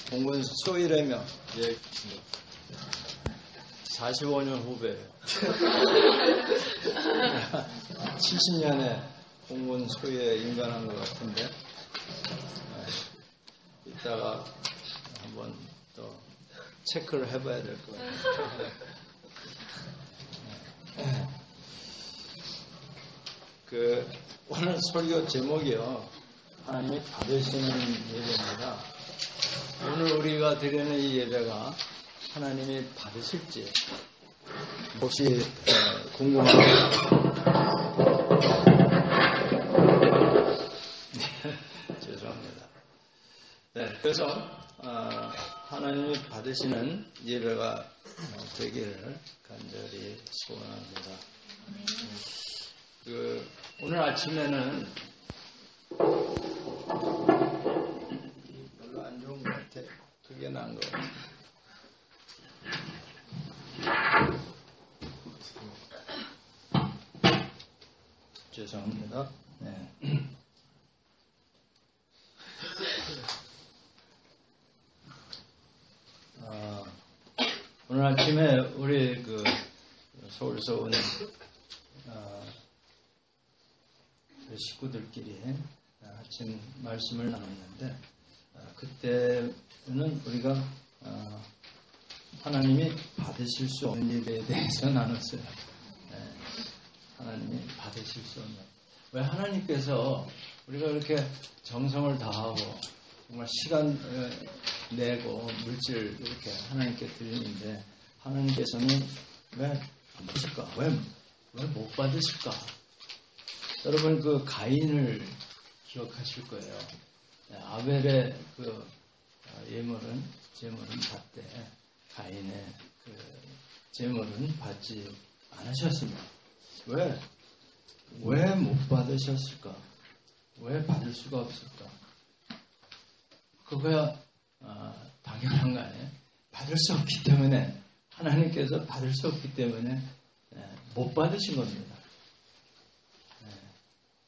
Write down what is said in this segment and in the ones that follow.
공군 소위라며, 예, 45년 후배예요. 70년에 공군 소위에 임관한 것 같은데, 이따가 한번 또 체크를 해봐야 될 것 같아요. 오늘 설교 제목이요, 하나님이 받으시는 예배입니다. 오늘 우리가 드리는 이 예배가 하나님이 받으실지 혹시 궁금합니다. 죄송합니다. 네, 그래서 하나님이 받으시는 예배가 되기를 간절히 소원합니다. 오늘 아침에는 별로 안 좋은 것 같아. 그게 나은 것 같아. 죄송합니다. 네. 오늘 아침에 우리 서울에서 온 식구들끼리 아침 말씀을 나눴는데, 그때는 우리가 하나님이 받으실 수 없는 예배에 대해서 나눴어요. 네. 하나님이 받으실 수 없는, 왜 하나님께서 우리가 이렇게 정성을 다하고 정말 시간 내고 물질 이렇게 하나님께 드리는데, 하나님께서는 왜 안 받으실까? 왜 못 받으실까? 여러분, 가인을 기억하실 거예요. 아벨의 제물은 받되 가인의 제물은 받지 않으셨습니다. 왜 못 받으셨을까? 왜 받을 수가 없을까? 그거야 당연한 거 아니에요? 받을 수 없기 때문에, 하나님께서 받을 수 없기 때문에 못 받으신 겁니다.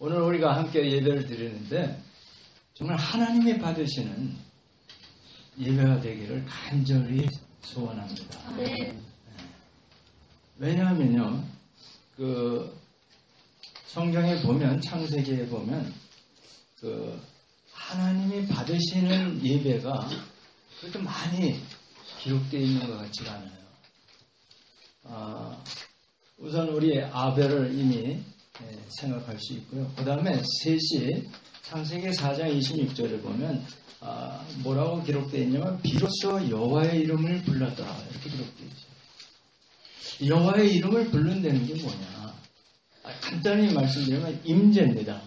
오늘 우리가 함께 예배를 드리는데 정말 하나님이 받으시는 예배가 되기를 간절히 소원합니다. 네. 왜냐하면요, 성경에 보면, 창세기에 보면 하나님이 받으시는 예배가 그렇게 많이 기록되어 있는 것 같지가 않아요. 우선 우리 아벨을 이미 생각할 수 있고요. 그 다음에 셋이 창세기 4장 26절에 보면 뭐라고 기록되어 있냐면, 비로소 여호와의 이름을 불렀더라, 이렇게 기록되어 있어요. 여호와의 이름을 부른다는 게 뭐냐? 간단히 말씀드리면 임재입니다.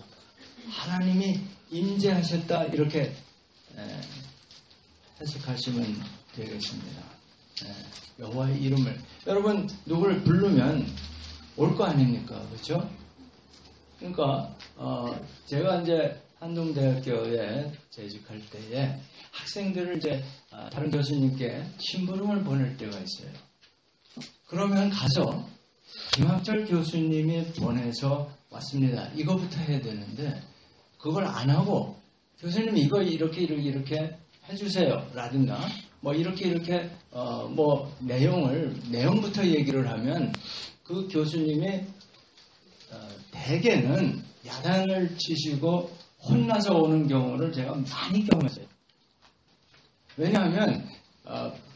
하나님이 임재하셨다, 이렇게 해석하시면 되겠습니다. 여호와의 이름을, 여러분 누구를 부르면 올 거 아닙니까? 그렇죠? 그러니까 제가 이제 한동대학교에 재직할 때에 학생들을 이제 다른 교수님께 심부름을 보낼 때가 있어요. 그러면 가서 김학철 교수님이 보내서 왔습니다, 이거부터 해야 되는데, 그걸 안 하고 교수님 이거 이렇게 해주세요 라든가 뭐 이렇게 내용부터 얘기를 하면 그 교수님이 대개는 야단을 치시고 혼나서 오는 경우를 제가 많이 경험했어요. 왜냐하면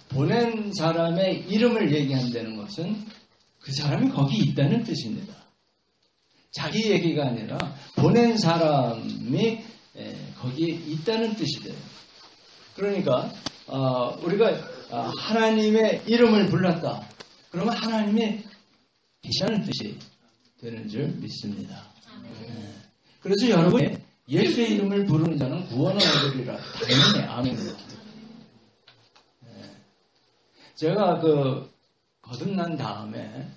보낸 사람의 이름을 얘기한다는 것은 그 사람이 거기 있다는 뜻입니다. 자기 얘기가 아니라 보낸 사람이 거기에 있다는 뜻이 돼요. 그러니까 우리가 하나님의 이름을 불렀다, 그러면 하나님이 계시다는 뜻이 되는 줄 믿습니다. 그래서 여러분이 예수의 이름을 부르는 자는 구원을 얻으리라, 당연히 아멘입니다. 제가 거듭난 다음에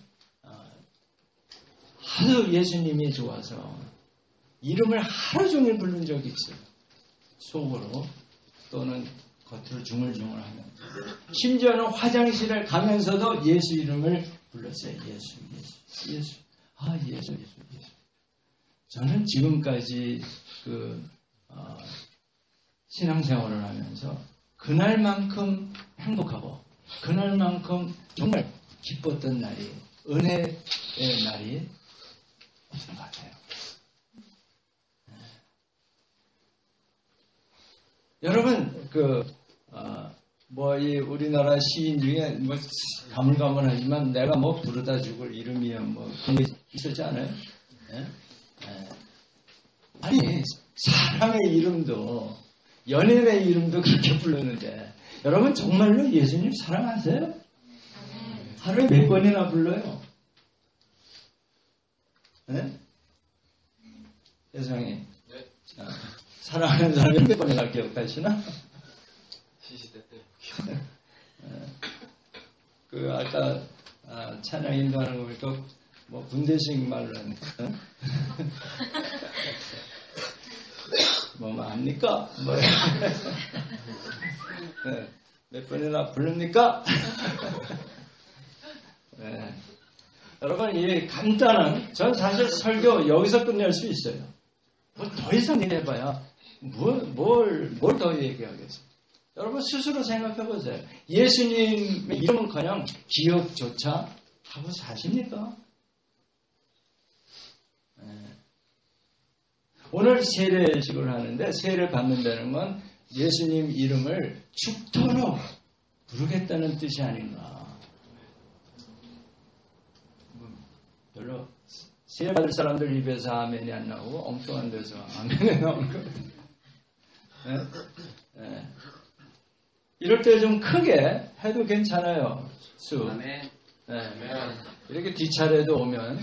하도 예수님이 좋아서 이름을 하루 종일 부른 적이 있어요. 속으로 또는 겉으로 중얼중얼하면, 심지어는 화장실에 가면서도 예수 이름을 불렀어요. 예수. 예수. 저는 지금까지 신앙생활을 하면서 그날만큼 행복하고 그날만큼 정말 기뻤던 날이, 은혜의 날이 없는 것 같아요. 여러분, 이 우리나라 시인 중에 가물가물하지만 내가 부르다 죽을 이름이야 그런 게 있었지 않아요? 예? 아니, 사람의 이름도, 연인의 이름도 그렇게 부르는데, 여러분 정말로 예수님 사랑하세요? 하루에 몇 번이나 불러요? 네? 세상에. 네. 사랑하는 사람이 몇 번이나 기억하시나? 시시때 때. 아까 찬양 인도하는 거 보니까 군대식 말로 하네. 압니까? 네. 몇 번이나 부릅니까? 네. 여러분, 이 간단한, 전 사실 설교 여기서 끝낼 수 있어요. 더 이상 얘기해봐야 뭘 더 얘기하겠어요. 여러분 스스로 생각해 보세요. 예수님의 이름은 그냥 기억조차 하고 사십니까? 네. 오늘 세례식을 하는데 세례 받는다는 건 예수님 이름을 죽도록 부르겠다는 뜻이 아닌가. 별로 세례 받을 사람들 입에서 아멘이 안 나오고 엉뚱한 데서 아멘이 나오는 거예요. 네? 네. 이럴 때 좀 크게 해도 괜찮아요. 아멘. 네. 이렇게 뒷차례도 오면.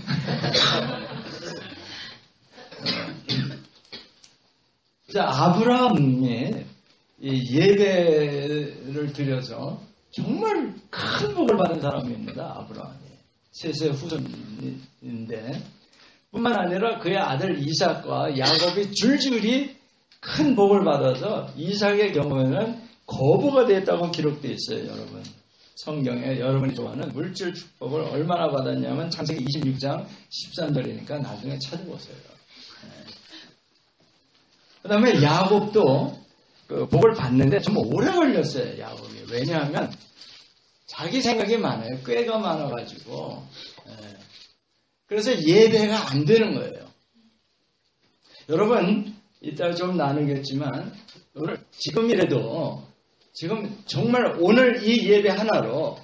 자, 아브라함이 이 예배를 드려서 정말 큰 복을 받은 사람입니다. 아브라함이. 셋의 후손인데 뿐만 아니라 그의 아들 이삭과 야곱이 줄줄이 큰 복을 받아서 이삭의 경우에는 거부가 됐다고 기록되어 있어요. 여러분 성경에 여러분이 좋아하는 물질 축복을 얼마나 받았냐면 창세기 26장 13절이니까 나중에 찾아보세요. 그 다음에 야곱도 복을 받는데 좀 오래 걸렸어요. 야곱이. 왜냐하면 자기 생각이 많아요. 꾀가 많아가지고. 그래서 예배가 안 되는 거예요. 여러분 이따 좀 나누겠지만 지금이라도 지금 정말 오늘 이 예배 하나로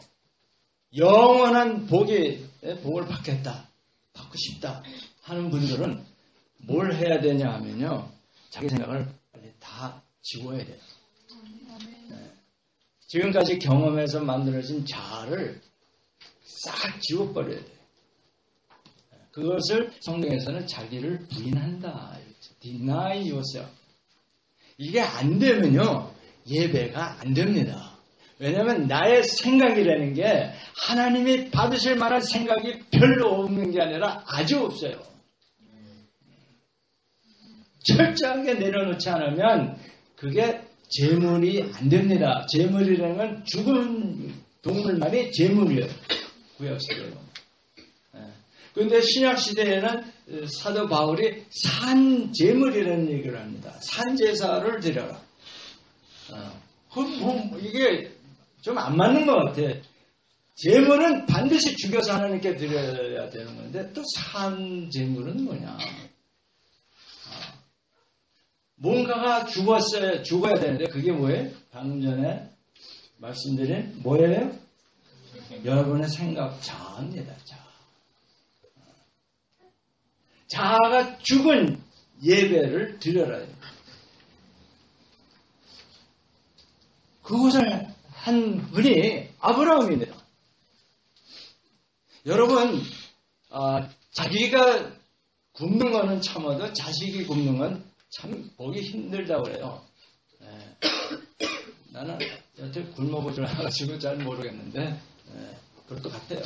영원한 복을 받겠다, 받고 싶다 하는 분들은 뭘 해야 되냐 하면요. 자기 생각을 빨리 다 지워야 돼요. 지금까지 경험해서 만들어진 자아를 싹 지워버려야 돼요. 그것을 성경에서는 자기를 부인한다. Deny yourself. 이게 안 되면요. 예배가 안 됩니다. 왜냐하면 나의 생각이라는 게 하나님이 받으실 만한 생각이 별로 없는 게 아니라 아주 없어요. 철저하게 내려놓지 않으면 그게 제물이 안 됩니다. 제물이라는 건 죽은 동물만이 제물이에요. 구약시대로. 그런데 신약시대에는 사도 바울이 산제물이라는 얘기를 합니다. 산제사를 드려라. 이게 좀 안 맞는 것 같아. 제물은 반드시 죽여서 하나님께 드려야 되는 건데 또 산제물은 뭐냐. 뭔가가 죽어야 되는데 그게 뭐예요? 방금 전에 말씀드린 뭐예요? 여러분의 생각 자아입니다. 자아가 죽은 예배를 드려라. 그것을 한 분이 아브라함입니다. 여러분 자기가 굶는 거는 참아도 자식이 굶는 건 참 보기 힘들다고 그래요. 나는 여태 굶어보질 않아가지고 잘 모르겠는데 그럴 것 같아요.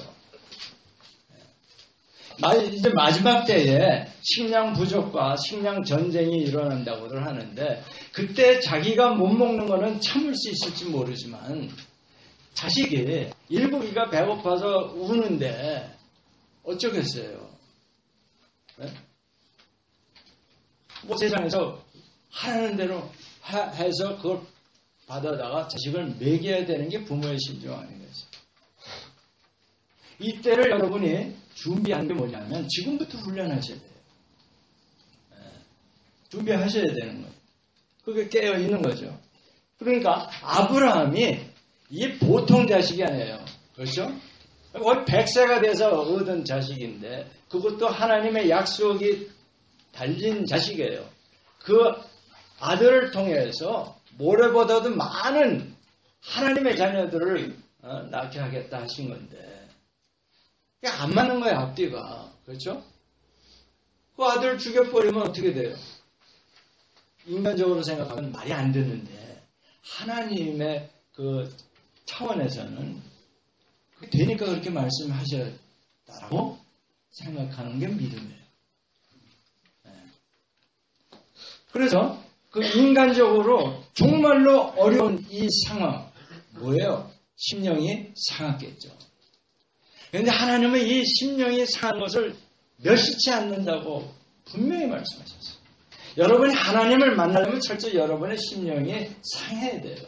이제 마지막 때에 식량 부족과 식량 전쟁이 일어난다고들 하는데 그때 자기가 못 먹는 거는 참을 수 있을지 모르지만 자식이 일부기가 배고파서 우는데 어쩌겠어요. 네? 세상에서 하라는 대로 해서 그걸 받아다가 자식을 먹여야 되는 게 부모의 심정 아니겠어요? 이때를 여러분이 준비한 게 뭐냐면 지금부터 훈련하셔야 돼요. 준비하셔야 되는 거예요. 그게 깨어 있는 거죠. 그러니까 아브라함이 이게 보통 자식이 아니에요. 그렇죠? 거의 100세가 돼서 얻은 자식인데 그것도 하나님의 약속이 달린 자식이에요. 그 아들을 통해서 모래보다도 많은 하나님의 자녀들을 낳게 하겠다 하신 건데 안 맞는 거예요. 앞뒤가. 그렇죠? 그 아들을 죽여버리면 어떻게 돼요? 인간적으로 생각하면 말이 안 되는데 하나님의 그 차원에서는 되니까 그렇게 말씀하셨다라고 생각하는 게 믿음이에요. 그래서 그 인간적으로 정말로 어려운 이 상황 뭐예요? 심령이 상했겠죠. 그런데 하나님은 이 심령이 상한 것을 멸시치 않는다고 분명히 말씀하셨어요. 여러분이 하나님을 만나려면 철저히 여러분의 심령이 상해야 돼요.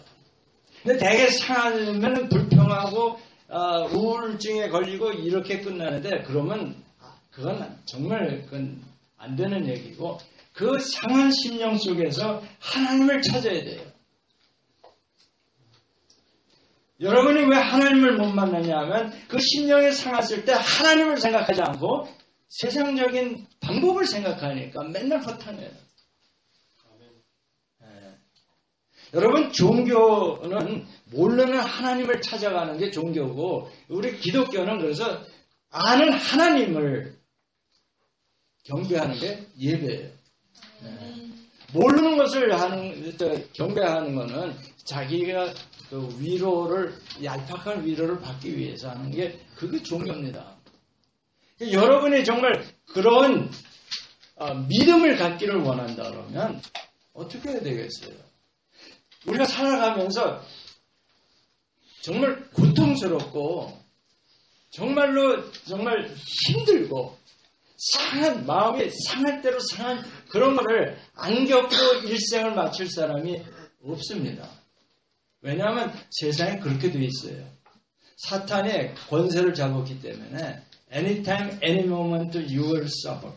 근데 대개 상하면 불평하고 우울증에 걸리고 이렇게 끝나는데 그러면 그건 정말 그건 안 되는 얘기고 그 상한 심령 속에서 하나님을 찾아야 돼요. 여러분이 왜 하나님을 못 만나냐 하면 그 심령이 상했을 때 하나님을 생각하지 않고 세상적인 방법을 생각하니까 맨날 허탕해요. 여러분 종교는 모르는 하나님을 찾아가는 게 종교고 우리 기독교는 그래서 아는 하나님을 경배하는 게 예배예요. 모르는 것을 경배하는 것은 자기가 그 위로를 얄팍한 위로를 받기 위해서 하는 게 그게 종교입니다. 여러분이 정말 그런 믿음을 갖기를 원한다 그러면 어떻게 해야 되겠어요? 우리가 살아가면서 정말 고통스럽고 정말로 정말 힘들고 상한 마음이 상할 대로 상한 그런 거를 안 겪고 일생을 마칠 사람이 없습니다. 왜냐하면 세상에 그렇게 돼 있어요. 사탄의 권세를 잡았기 때문에 anytime, any moment you will suffer.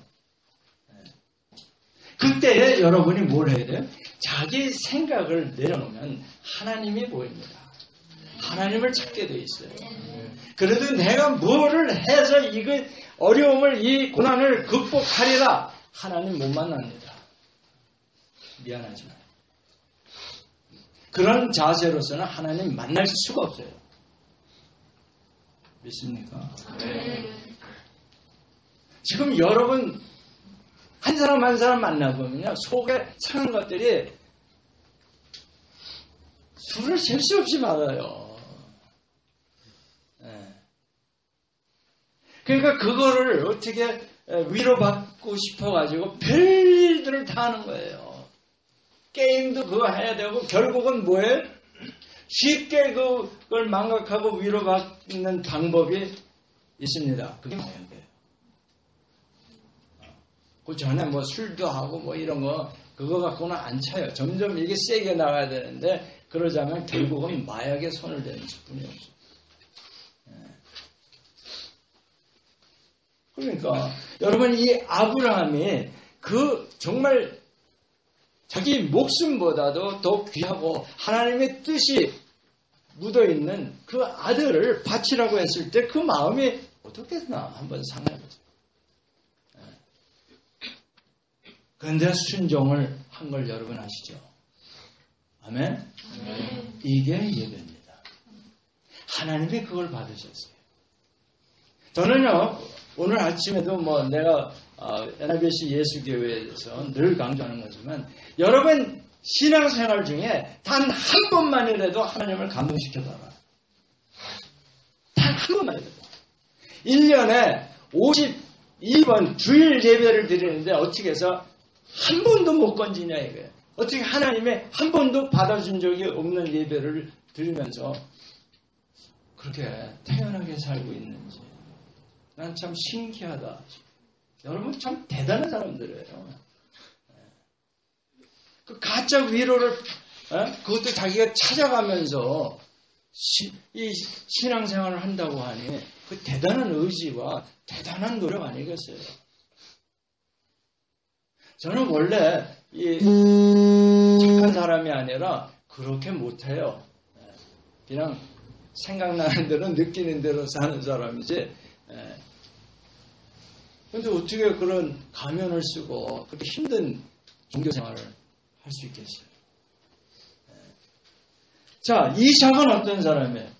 그때 여러분이 뭘 해야 돼요? 자기 생각을 내려놓으면 하나님이 보입니다. 하나님을 찾게 돼 있어요. 그래도 내가 뭐를 해서 이거 어려움을 이 고난을 극복하리라 하나님 못 만납니다. 미안하지만 그런 자세로서는 하나님 만날 수가 없어요. 믿습니까? 네. 지금 여러분 한 사람 한 사람 만나보면요 속에 상한 것들이 수를 셀 수 없이 많아요. 네. 그러니까 그거를 어떻게 위로받고 싶어가지고 별일들을 다 하는 거예요. 게임도 그거 해야 되고 결국은 뭐예요? 쉽게 그걸 망각하고 위로받는 방법이 있습니다. 그게 뭐예요? 그 전에 뭐 술도 하고 뭐 이런 거 그거 갖고는 안 차요. 점점 이게 세게 나가야 되는데 그러자면 결국은 마약에 손을 대는 수뿐이 없어요. 그러니까 여러분 이 아브라함이 그 정말 자기 목숨보다도 더 귀하고 하나님의 뜻이 묻어있는 그 아들을 바치라고 했을 때 그 마음이 어떻겠나 한번 상해보세요. 그런데 순종을 한 걸 여러분 아시죠? 아멘? 이게 예배입니다. 하나님이 그걸 받으셨어요. 저는요 오늘 아침에도 뭐 내가 NIBC 예수교회에서 늘 강조하는 거지만 여러분 신앙생활 중에 단 한 번만이라도 하나님을 감동시켜봐라. 단 한 번만이라도. 1년에 52번 주일 예배를 드리는데 어떻게 해서 한 번도 못 건지냐 이거예요. 어떻게 하나님의 한 번도 받아준 적이 없는 예배를 드리면서 그렇게 태연하게 살고 있는지 난 참 신기하다. 여러분 참 대단한 사람들이에요. 그 가짜 위로를 그것도 자기가 찾아가면서 이 신앙생활을 한다고 하니 그 대단한 의지와 대단한 노력 아니겠어요? 저는 원래 이 착한 사람이 아니라 그렇게 못해요. 그냥 생각나는 대로 느끼는 대로 사는 사람이지. 그런데 어떻게 그런 가면을 쓰고 그렇게 힘든 종교생활을 할 수 있겠어요? 자, 이삭은 어떤 사람이에요?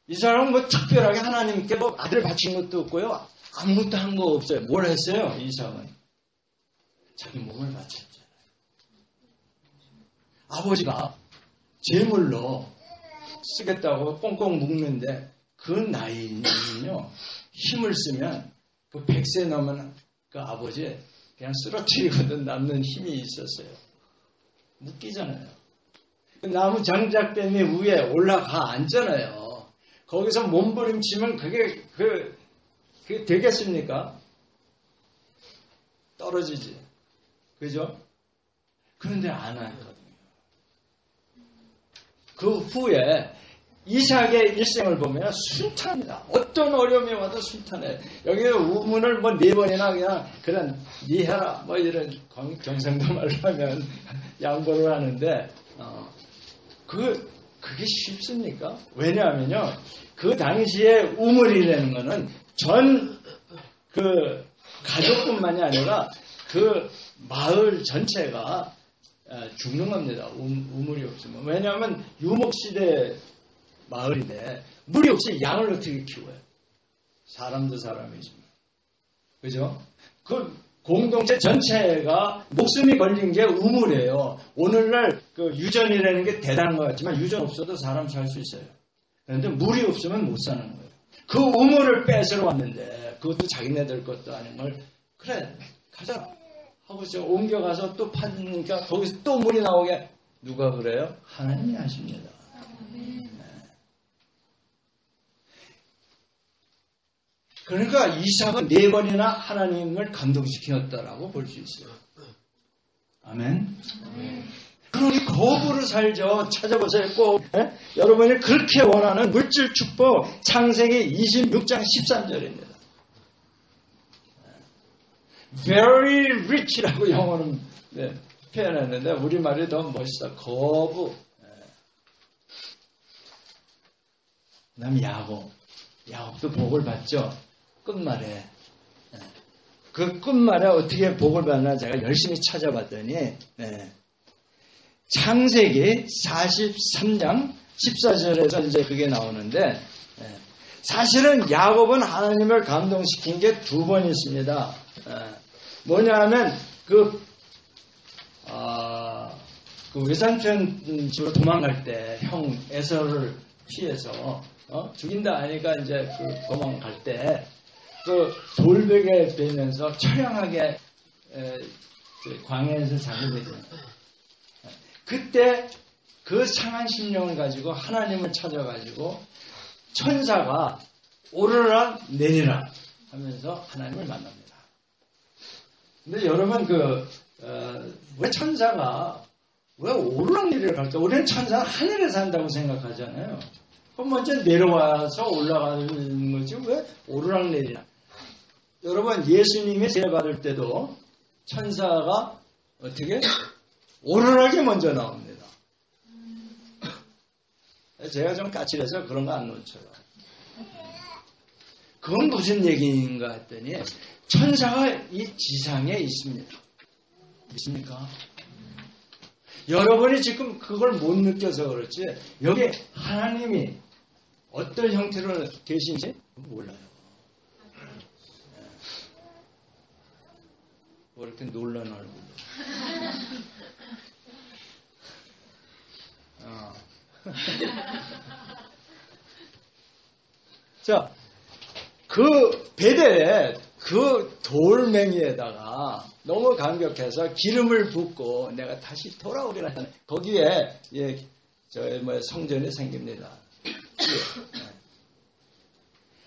이 사람은 뭐 특별하게 하나님께 뭐 아들 바친 것도 없고요. 아무것도 한 거 없어요. 뭘 했어요? 이삭은 자기 몸을 바쳤잖아요. 아버지가 제물로 쓰겠다고 꽁꽁 묶는데 그 나이는요, 힘을 쓰면 그 100세 넘은 그 아버지 그냥 쓰러뜨리거든 남는 힘이 있었어요. 묶이잖아요. 그 나무 장작 때문에 위에 올라가 앉잖아요. 거기서 몸부림치면 그게 되겠습니까? 떨어지지. 그죠? 그런데 안 하거든요. 그 후에 이삭의 일생을 보면 순탄합니다. 어떤 어려움이 와도 순탄해. 여기 우문을 뭐 4번이나 그냥 그런 니해라 뭐 이런 경상도 말로 하면 양보를 하는데 그게 쉽습니까? 왜냐하면요, 그 당시에 우물이라는 거는 전 그 가족뿐만이 아니라 그 마을 전체가 죽는 겁니다. 우물이 없으면. 왜냐하면 유목시대 마을인데 물이 없이 양을 어떻게 키워요? 사람도 사람이지만. 그죠? 그 공동체 전체가 목숨이 걸린 게 우물이에요. 오늘날 그 유전이라는 게 대단한 것 같지만 유전 없어도 사람 살 수 있어요. 그런데 물이 없으면 못 사는 거예요. 그 우물을 뺏으러 왔는데 그것도 자기네들 것도 아닌 걸 그래 가자 하고 옮겨가서 또 파니까 거기서 또 물이 나오게 누가 그래요? 하나님이 하십니다. 그러니까 이삭은 4번이나 하나님을 감동시켰다라고 볼 수 있어요. 아멘. 그럼 우리 거부로 살죠. 찾아보세요. 꼭 여러분이 그렇게 원하는 물질 축복 창세기 26장 13절입니다. Very rich라고 영어는 표현했는데 우리말이 더 멋있다. 거부. 그 다음 야곱도 복을 받죠. 끝말에. 그 끝말에 어떻게 복을 받나 제가 열심히 찾아봤더니 창세기 43장 14절에서 이제 그게 나오는데 사실은 야곱은 하나님을 감동시킨 게 2번 있습니다. 뭐냐 하면 그 외삼촌 집으로 도망갈 때 형 에서를 피해서 죽인다 하니까 이제 그 도망갈 때 그 돌베개 베면서 처량하게 광야에서 자게 되잖아요. 그때 그 상한 심령을 가지고 하나님을 찾아가지고 천사가 오르라 내리라 하면서 하나님을 만납니다. 근데 여러분 왜 천사가 왜 오르락 내리락 할까? 우리는 천사가 하늘에 산다고 생각하잖아요. 그럼 먼저 내려와서 올라가는 거지 왜 오르락 내리락? 여러분 예수님이 세례 받을 때도 천사가 어떻게 오르락이 먼저 나옵니다. 제가 좀 까칠해서 그런 거 안 놓쳐요. 그건 무슨 얘기인가 했더니 천사가 이 지상에 있습니다. 있습니까? 여러분이 지금 그걸 못 느껴서 그렇지 여기 하나님이 어떤 형태로 계신지 몰라요. 뭐 이렇게 놀란 얼굴. 자, 그 베델에 그 돌멩이에다가 너무 감격해서 기름을 붓고 내가 다시 돌아오리라 하는 거기에 성전이 생깁니다.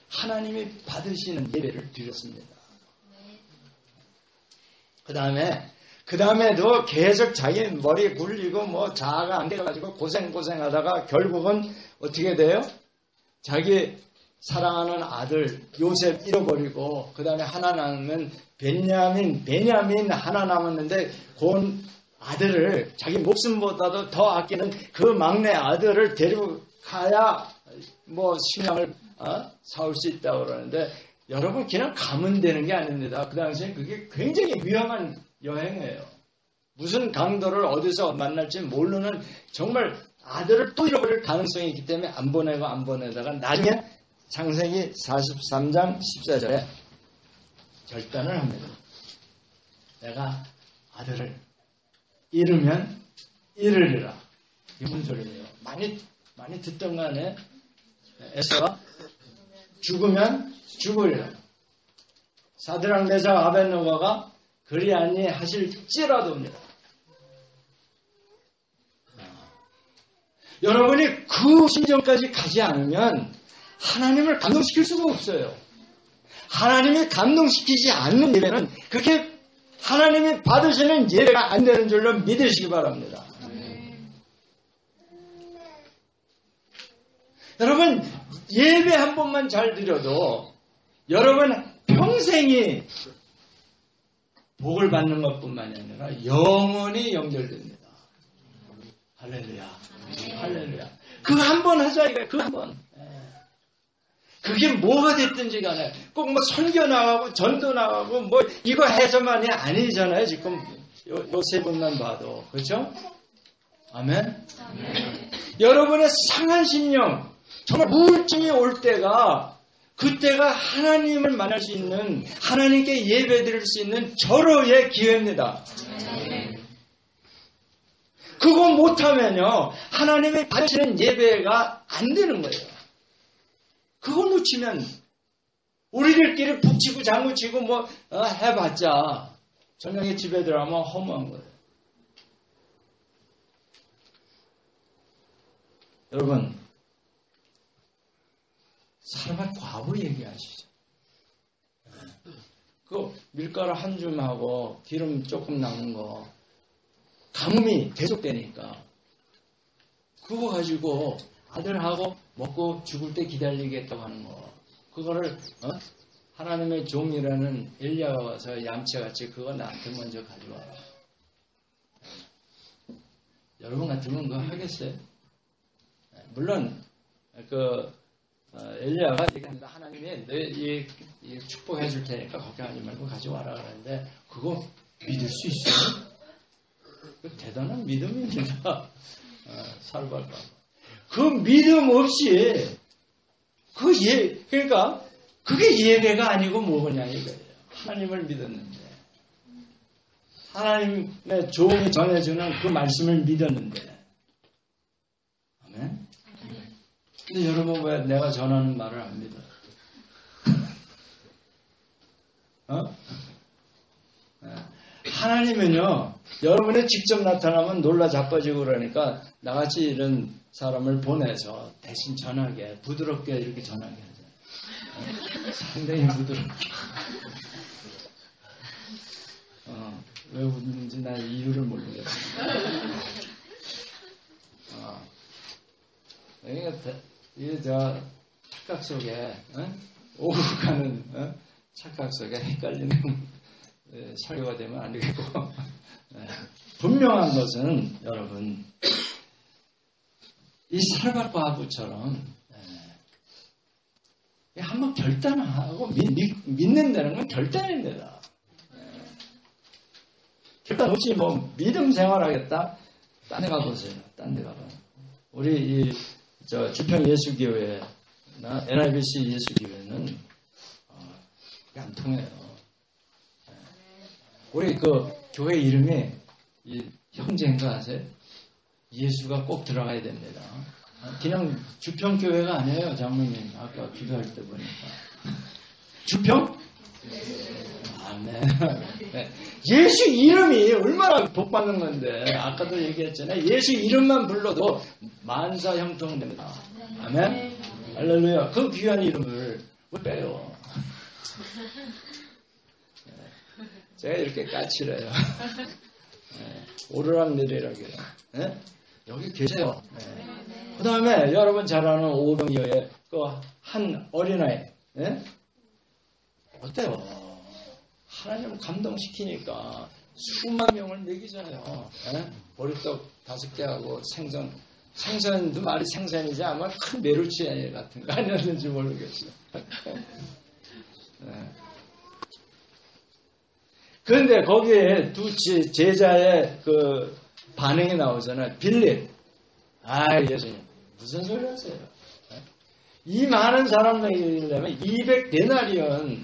하나님이 받으시는 예배를 드렸습니다. 그 다음에 그 다음에도 계속 자기 머리 굴리고 뭐 자아가 안 돼가지고 고생하다가 결국은 어떻게 돼요? 자기 사랑하는 아들 요셉 잃어버리고 그 다음에 하나 남으면 베냐민 하나 남았는데 그 아들을 자기 목숨보다도 더 아끼는 그 막내 아들을 데려가야 뭐 식량을 사올 수 있다고 그러는데 여러분 그냥 가면 되는 게 아닙니다. 그 당시에 그게 굉장히 위험한 여행이에요. 무슨 강도를 어디서 만날지 모르는 정말 아들을 또 잃어버릴 가능성이 있기 때문에 안 보내다가 나중에 창세기 43장 14절에 결단을 합니다. 내가 아들을 잃으면 잃으리라. 이런 소리예요. 많이 듣던 간에 에서가 죽으면 죽으리라. 사드락 메삭 아벳느고가 그리 아니하실지라도입니다. 여러분이 그 심정까지 가지 않으면 하나님을 감동시킬 수가 없어요. 하나님이 감동시키지 않는 예배는 그렇게 하나님이 받으시는 예배가 안 되는 줄로 믿으시기 바랍니다. 여러분 예배 한 번만 잘 드려도 여러분 평생이 복을 받는 것뿐만이 아니라 영원히 연결됩니다. 할렐루야. 할렐루야. 그거 한 번 하자 이거야. 그거 한 번. 그게 뭐가 됐든지 간에 꼭 뭐 선교 나가고 전도 나가고 뭐 이거 해서만이 아니잖아요. 지금 요 세 분만 봐도. 그렇죠? 아멘? 여러분의 상한 심령 정말 우울증이 올 때가 그때가 하나님을 만날 수 있는 하나님께 예배 드릴 수 있는 절호의 기회입니다. 그거 못하면요 하나님이 받으시는 예배가 안 되는 거예요. 그거 놓치면 우리들끼리 북치고 장구치고 뭐 해봤자 저녁에 집에 들어가면 허무한 거예요. 여러분 사람의 과부 얘기하시죠. 그 밀가루 한 줌하고 기름 조금 남은 거 가뭄이 계속되니까 그거 가지고 아들하고 먹고 죽을 때 기다리겠다고 하는 거 그거를 하나님의 종이라는 엘리야가 와서 얌체같이 그거 나한테 먼저 가져와라. 여러분 같으면 그거 하겠어요? 물론 엘리야가 얘기합니다. 하나님이 너 축복해 줄 테니까 걱정하지 말고 가져와라 그러는데 그거 믿을 수 있어요? 대단한 믿음입니다. 살발과 그 믿음 없이 그러니까 그게 예배가 아니고 뭐냐 이거예요. 하나님을 믿었는데 하나님의 종이 전해주는 그 말씀을 믿었는데 아멘. 근데 여러분 왜 내가 전하는 말을 안 믿어? 하나님은요 여러분이 직접 나타나면 놀라 자빠지고 그러니까 나같이 이런 사람을 보내서 대신 전하게 부드럽게 이렇게 전하게 하죠. 상당히 부드럽게. 왜 웃는지 난 이유를 모르겠어요. 이게 저 착각 속에 오고 가는 착각 속에 헷갈리는 설교가 되면 안 되겠고 분명한 것은 여러분 이 사르밧 과부처럼 한번 결단하고 믿는다는 건 결단입니다. 결단 없이 뭐 믿음 생활하겠다? 딴 데 가보세요. 딴 데 가봐. 우리 주평 예수교회나 NIBC 예수교회는 안 통해요. 우리 그 교회 이름이 형제인가 아세요? 예수가 꼭 들어가야 됩니다. 그냥 주평교회가 아니에요, 장모님. 아까 기도할 때 보니까. 주평? 아멘. 네. 예수 이름이 얼마나 복받는 건데, 아까도 얘기했잖아요. 예수 이름만 불러도 만사 형통됩니다. 아멘. 할렐루야. 그 귀한 이름을 왜 빼요? 제가 이렇게 까칠해요. 오르락내리락이에요. 예? 여기 계세요. 그 다음에 여러분 잘 아는 오병이어의 그 한 어린아이. 예? 어때요? 하나님 감동시키니까 수만 명을 먹이잖아요. 예? 보리떡 5개 하고 생선도 말이 생선이지 아마 큰 메루치 같은 거 아니었는지 모르겠어요. 예. 그런데 거기에 두 제자의 그 반응이 나오잖아요. 빌립. 예수님. 무슨 소리 하세요? 이 많은 사람들이려면 200데나리온.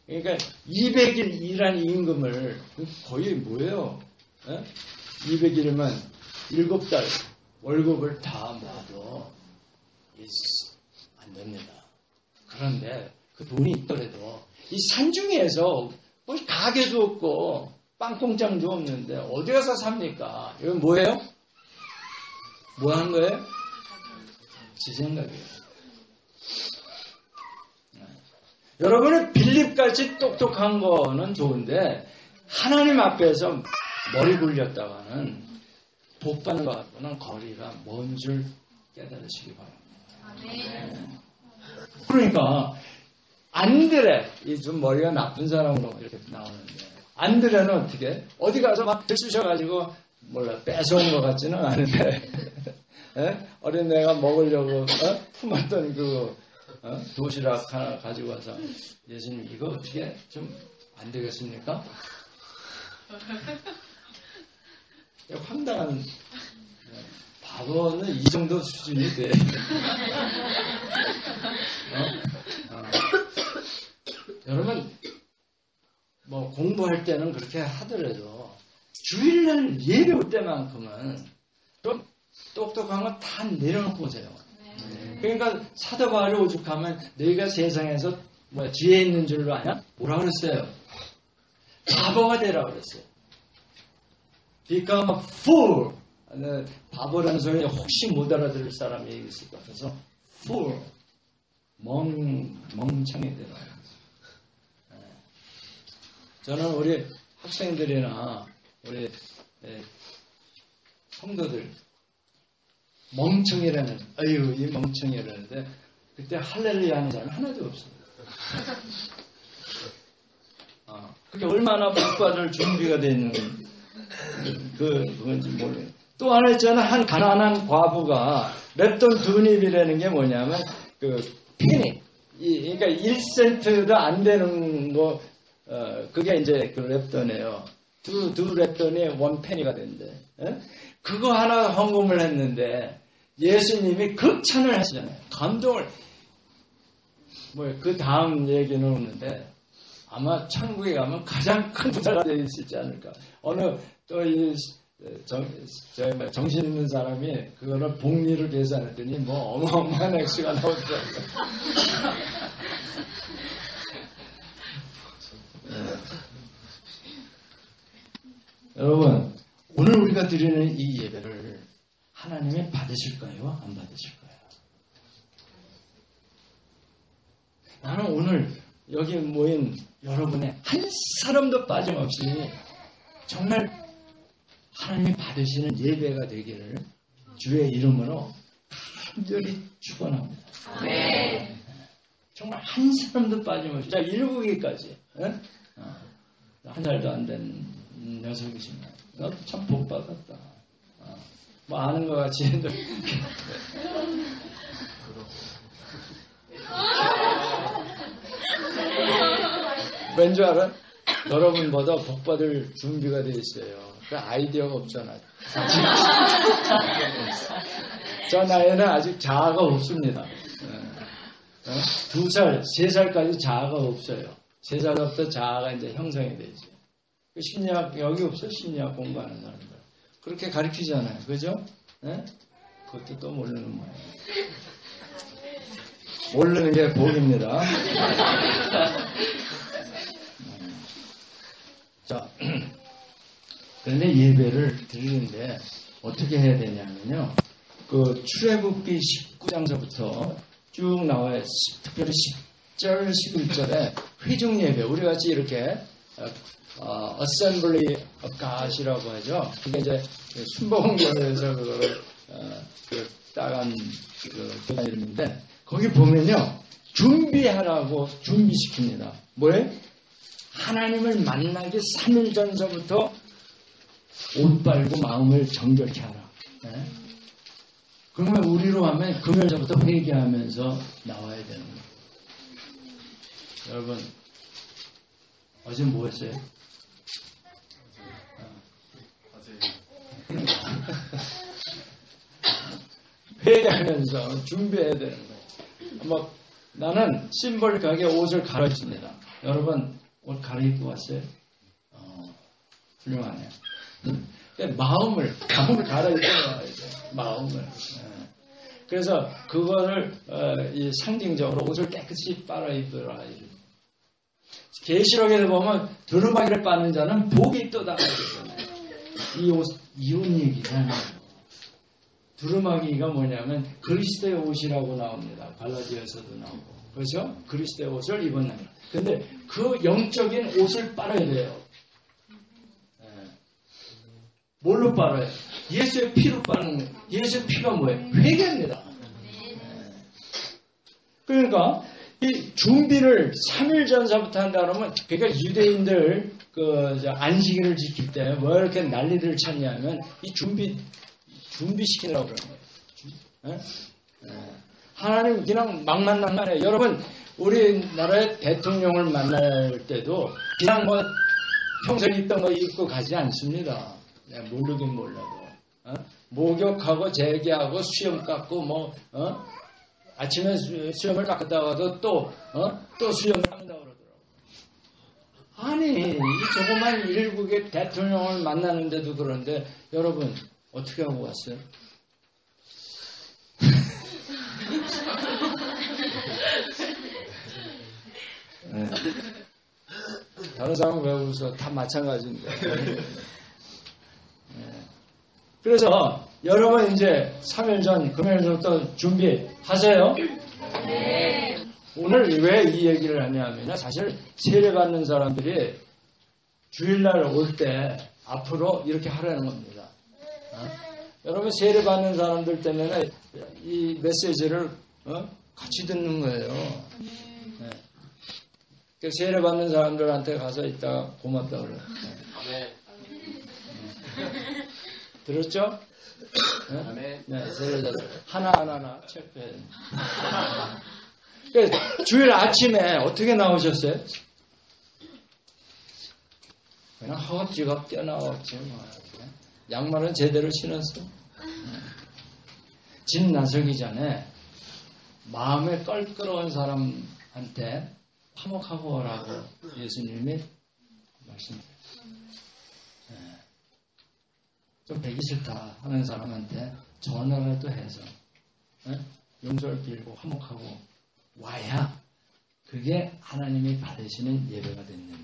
그러니까 200일 일한 임금을 거의 뭐예요? 200일이면 7달 월급을 다 모아도 안 됩니다. 그런데 그 돈이 있더라도 이 산중에서 뭐 가게도 없고 빵공장도 없는데 어디 가서 삽니까? 이건 뭐예요? 뭐 하는 거예요? 지 생각이에요. 여러분의 빌립같이 똑똑한 거는 좋은데 하나님 앞에서 머리 굴렸다가는 복 받는 것과는 거리가 먼 줄 깨달으시기 바랍니다. 그러니까 안드레, 이 좀 머리가 나쁜 사람으로 이렇게 나오는데 안드레는 어떻게? 어디 가서 막 들쑤셔가지고 몰라 뺏어온 것 같지는 않은데 어린애가 먹으려고 품었던 그 도시락 하나 가지고 와서 예수님 이거 어떻게 좀 안 되겠습니까? 황당한 바보는 이 정도 수준이 돼. 여러분 뭐 공부할 때는 그렇게 하더라도 주일날 예배 올 때만큼은 좀 똑똑한 거 다 내려놓고 오세요. 그러니까 사도 바울이 오죽하면 너희가 세상에서 뭐 지혜 있는 줄로 아냐? 뭐라 그랬어요? 바보가 되라 그랬어요. Become a fool. 바보라는 소리 혹시 못 알아들을 사람이 있을 것 같아서 fool. 멍청이 되라. 저는 우리 학생들이나 우리 성도들 멍청이라는 이 멍청이라는데 그때 할렐루야 하는 사람이 하나도 없어요. 그게 얼마나 복받을 준비가 되어 있는 그건지 모르겠어요. 또 하나 있잖아. 한 가난한 과부가 랩돈 두닙이라는 게 뭐냐면 그 페니 그러니까 1센트도 안 되는 거 그게 이제 그 랩돈이에요. 두 랩돈이 원 페니가 된대. 그거 하나 헌금을 했는데 예수님이 극찬을 하시잖아요. 감동을. 그 다음 얘기는 없는데 아마 천국에 가면 가장 큰 부자가 되어 있지 않을까. 어느 또 이 정신 있는 사람이 그거를 복리를 계산했더니 뭐 어마어마한 액수가 나오더라고요. 여러분, 오늘 우리가 드리는 이 예배를 하나님이 받으실까요? 안 받으실까요? 나는 오늘 여기 모인 여러분의 한 사람도 빠짐없이 정말 하나님이 받으시는 예배가 되기를 주의 이름으로 간절히 축원합니다. 네. 정말 한 사람도 빠짐없이. 자, 7개까지. 한 살도 안 된 녀석이지만 나도 참 복 받았다. 뭐 아는 것 같이 해도 왠지 알아? 여러분보다 복 받을 준비가 돼 있어요. 그 아이디어가 없잖아. 저 나이에는 아직 자아가 없습니다. 2살, 3살까지 자아가 없어요. 3살부터 자아가 이제 형성이 되지. 심리학, 여기 없어? 심리학 공부하는 사람들. 그렇게 가르치잖아요. 그죠? 네? 그것도 또 모르는 모양. 모르는 게 복입니다. 자, 그런데 예배를 드리는데 어떻게 해야 되냐면요. 그 출애굽기 19장서부터 쭉 나와요. 특별히 10절, 11절에 회중 예배. 우리 같이 이렇게 Assembly of God이라고 하죠. 그게 이제 순복음교회에서 그거를 따간 교단 이름인데 거기 보면요 준비하라고 준비시킵니다. 뭐예요? 하나님을 만나기 3일 전서부터 옷 빨고 마음을 정결케 하라. 네? 그러면 우리로 하면 금요일 전부터 회개하면서 나와야 되는 거예요. 여러분 어제 뭐 했어요? 회개하면서 준비해야 되는 거예요. 뭐 나는 심볼릭하게 옷을 갈아입습니다. 여러분 옷 갈아입고 왔어요? 훌륭하네요. 마음을 갈아입고 와야 돼요. 마음을. 그래서 그거를 이 상징적으로 옷을 깨끗이 빨아입으라. 계시록에 보면 두루마기를 빠는 자는 복이 있도다. 이 옷 얘기잖아요. 두루마기가 뭐냐면 그리스도의 옷이라고 나옵니다. 갈라디아에서도 나오고. 그렇죠? 그리스도의 옷을 입었는 거. 근데 그 영적인 옷을 빨아야 돼요. 뭘로 빨아요? 예수의 피로 빠는 거예요. 예수의 피가 뭐예요? 회개입니다. 그러니까 이 준비를 3일 전서부터 한다 그러면 그러니까 유대인들 안식일을 지킬 때 뭐 이렇게 난리를 쳤냐면 이 준비시키느라고 그러는 거예요. 하나님 그냥 막 만나요. 여러분 우리나라의 대통령을 만날 때도 그냥 뭐 평소에 입던 거 입고 가지 않습니다. 모르긴 몰라도 목욕하고 재개하고 수염 깎고 아침에 수염을 깎았다가도 또 수염을 깎는다고 그러더라고. 아니 이 조그만 일국의 대통령을 만나는데도 그런데 여러분 어떻게 하고 왔어요? 네. 다른 사람은 왜 웃어? 다 마찬가지인데. 네. 그래서 여러분 이제 3일 전 금요일 전부터 준비하세요. 네. 오늘 왜 이 얘기를 하냐면 사실 세례받는 사람들이 주일날 올 때 앞으로 이렇게 하라는 겁니다. 여러분 세례받는 사람들 때문에 이 메시지를 같이 듣는 거예요. 네. 세례받는 사람들한테 가서 이따가 고맙다 그래요. 네. 들었죠? 네? 네, 세례자 하나하나 체크해야 됩니다. 주일 아침에 어떻게 나오셨어요? 그냥 허겁지겁 뛰어나왔지. 양말은 제대로 신었어. 집 나서기 전에 마음에 껄끄러운 사람한테 화목하고 오라고 예수님이 말씀하셨어요. 좀 배기 싫다 하는 사람한테 전화라도 해서 용서를 빌고 화목하고 와야 그게 하나님이 받으시는 예배가 됩니다.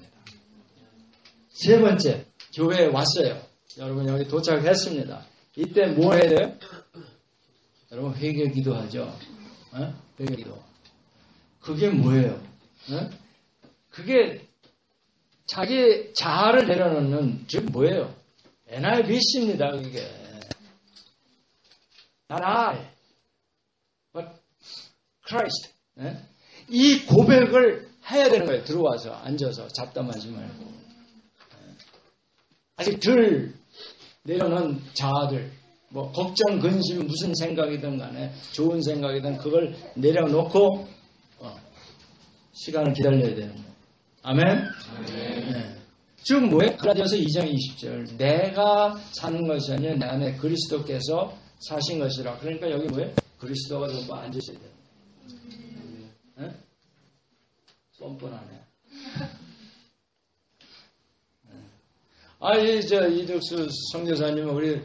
세 번째, 교회에 왔어요. 여러분 여기 도착했습니다. 이때 뭐 해야 돼요? 여러분 회개 기도하죠. 회개 기도. 그게 뭐예요? 그게 자기 자아를 내려놓는 즉 뭐예요? NIBC입니다. 그게. Not I, but Christ. 이 고백을 해야 되는 거예요. 들어와서 앉아서 잡담하지 말고. 아직 덜 내려놓은 자아들, 뭐 걱정, 근심, 무슨 생각이든 간에 좋은 생각이든 그걸 내려놓고 시간을 기다려야 되는 거예요. 아멘? 네. 즉 뭐예요? 갈라디아서 2장 20절 내가 사는 것이 아니라 내 안에 그리스도께서 사신 것이라. 그러니까 여기 뭐예요? 그리스도가 전부 앉으셔야 돼요. 네? 뻔뻔하네. 이득수 선교사님은 우리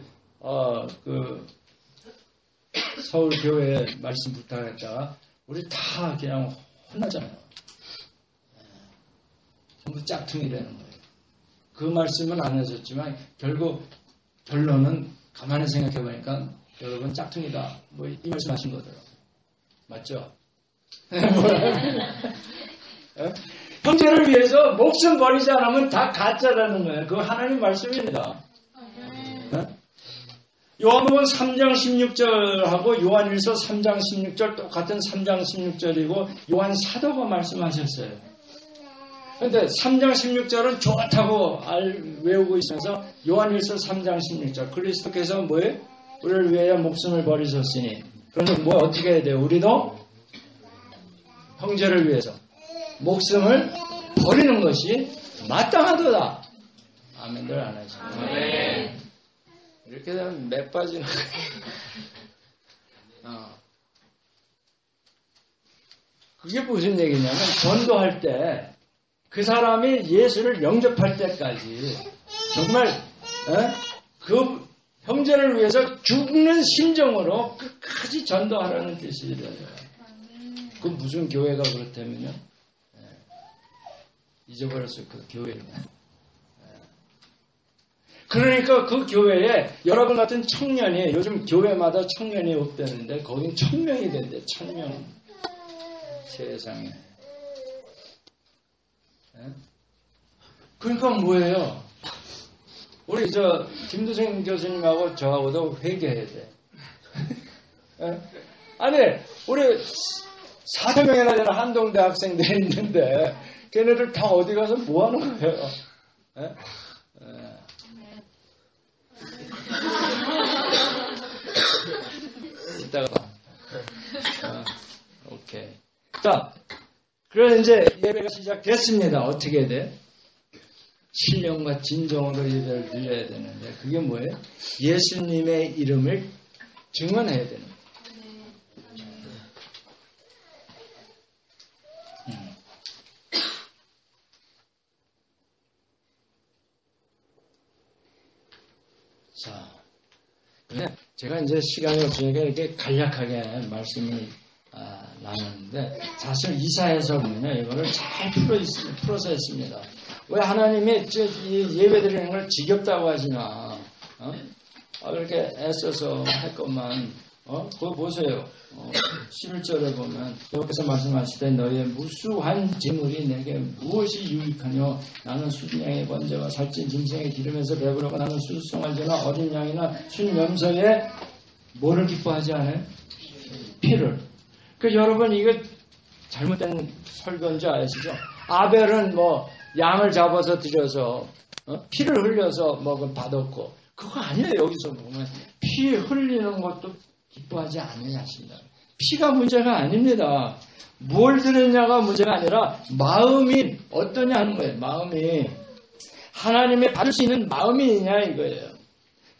서울 교회에 말씀 부탁했다가 우리 다 그냥 혼나잖아요. 전부 짝퉁이라는 거예요. 그 말씀은 안 하셨지만 결국 결론은 가만히 생각해 보니까 여러분 짝퉁이다. 뭐 이 말씀 하신 거더라고요. 맞죠? 형제를 위해서 목숨 버리지 않으면 다 가짜라는 거예요. 그거 하나님 말씀입니다. 요한복음 3장 16절하고 요한일서 3장 16절 똑같은 3장 16절이고 요한 사도가 말씀하셨어요. 그런데 3장 16절은 좋다고 외우고 있으면서 요한일서 3장 16절 그리스도께서 뭐예요? 우리를 위하여 목숨을 버리셨으니 그러면 뭐 어떻게 해야 돼요? 우리도 형제를 위해서 목숨을 버리는 것이 마땅하도다. 아멘들 안 하시죠? 아멘. 이렇게 되면 몇 빠지는 그게 무슨 얘기냐면 전도할 때 그 사람이 예수를 영접할 때까지 정말 그 형제를 위해서 죽는 심정으로 끝까지 전도하라는 뜻이래요. 그 무슨 교회가 그렇다면요? 잊어버렸어요. 그 교회는. 그러니까 그 교회에 여러분 같은 청년이 요즘 교회마다 청년이 없다는데 거긴 1000명이 된대. 1000명. 세상에. 그러니까 뭐예요? 우리 김두생 교수님하고 저하고도 회개해야 돼. 아니 우리 4,000명이나 되는 한동대 학생들이 있는데 걔네들 다 어디 가서 뭐 하는 거예요? 이따가 봐. 오케이. 자, 그럼 이제 예배가 시작됐습니다. 어떻게 해야 돼? 신령과 진정으로 예배를 드려야 되는데 그게 뭐예요? 예수님의 이름을 증언해야 되는 거예요. 자, 제가 이제 시간이 없으니까 이렇게 간략하게 말씀을 나눴는데 사실 이사야서 보면요 이거를 잘 풀어서 했습니다. 왜 하나님이 이 예배 드리는 걸 지겹다고 하시나? 이렇게 애써서 할 것만 그거 보세요. 11절에 보면 여기서 말씀하실 때 너희의 무수한 재물이 내게 무엇이 유익하뇨? 나는 순양의 번제와 살찐 짐승의 기름에서 배부르고 나는 수송아지나 어린 양이나 순염소에 뭐를 기뻐하지 않아요? 피를. 여러분 이거 잘못된 설교인지 아시죠? 아벨은 뭐 양을 잡아서 드려서 피를 흘려서 받았고 그거 아니에요. 여기서 보면 피 흘리는 것도 기뻐하지 않느냐 하신다. 피가 문제가 아닙니다. 뭘 드렸냐가 문제가 아니라 마음이 어떠냐 하는 거예요. 마음이 하나님의 받을 수 있는 마음이 있냐 이거예요.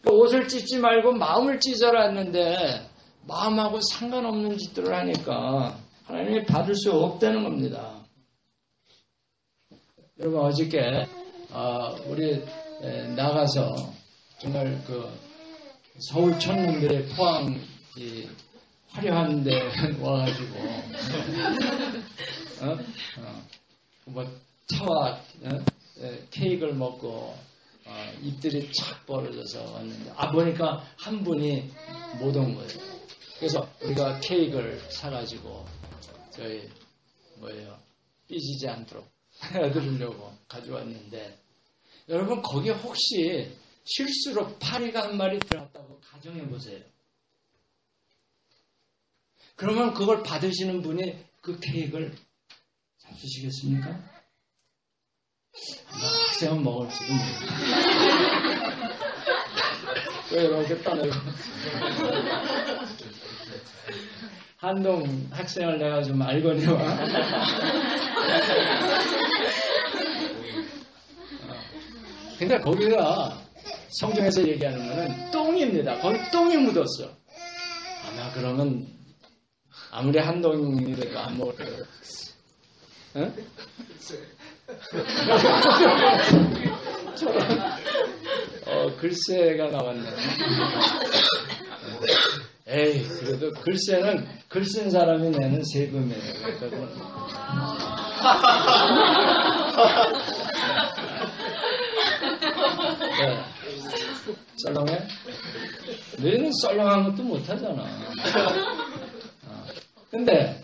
옷을 찢지 말고 마음을 찢어라 했는데 마음하고 상관없는 짓들을 하니까 하나님이 받을 수 없다는 겁니다. 여러분 어저께 우리 나가서 정말 서울 청년들의 포항 화려한 데 와가지고 차와 케이크를 먹고 입들이 착 벌어져서 왔는데 보니까 한 분이 못 온 거예요. 그래서 우리가 케이크를 사가지고 저희 삐지지 않도록 해드리려고 가져왔는데 여러분 거기에 혹시 실수로 파리가 한 마리 들어갔다고 가정해보세요. 그러면 그걸 받으시는 분이 그 케이크를 잡수시겠습니까? 학생은 먹을지도 모르겠어요. 왜 이렇게 떠나요? 한동 학생을 내가 좀 알거니와. 근데 거기가 성경에서 얘기하는 거는 똥입니다. 거기 똥이 묻었어. 아마 그러면 아무리 한동이라도 안 먹을 거예요. 응? 글쎄가 나왔네. 에이, 그래도 글쎄는 글 쓴 사람이 내는 세금이에요. 네. 썰렁해? 너희는 썰렁한 것도 못하잖아. 근데